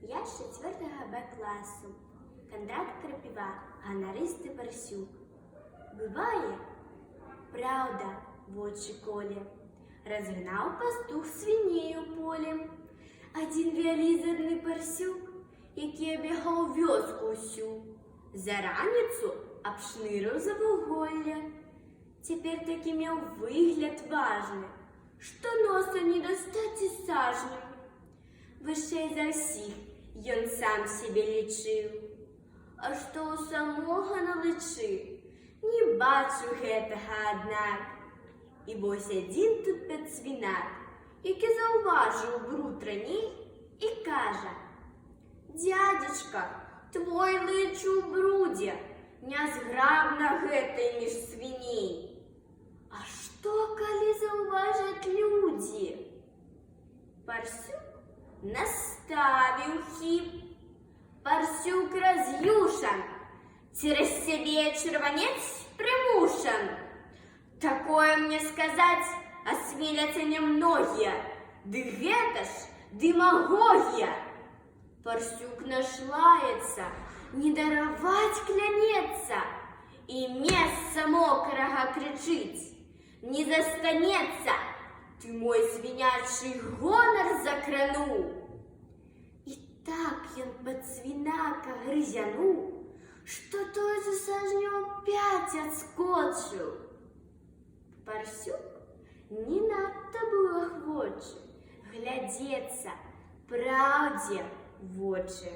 Я з 4 Б класу. Кондрат Крапива, ганаристий Парсюк. Быває, правда, в очі коле, разгнал пастух свиней у полі. Один велізарний Парсюк, який обігав вёску усю, за раніцу обшнырив за вуголля. Теперь таки мел выгляд важный, что носа не достать и сажню. Вышэй за всіх ён сам себе лічыў. А што ў самога на лычы, не бачу гэтага аднак. І вось адзін тут пяцвінак, які заўважыў бруд раней і кажа: «Дядзечка, твой лыч у брудзе, нязграбна гэтай між свіней». А што, калі заўважаць людзі? Парсюк наставіў хіп. Парсюк раз'юшан, цераз сябе чырванець прымушан. Такое мне сказаць асмеляцца нямногія, ды гэта ж дэмагогія. Парсюк нашлаецца, не дараваць клянецца, і месца мокрага крычыць: «Не застанецца, ты мой свінячы гонар закрануў». І так ён пад свінака грызянуў, што той за сажнёў 5 адскочыў. Парсюк не надта быў ахвочы глядзецца праўдзе в вочы.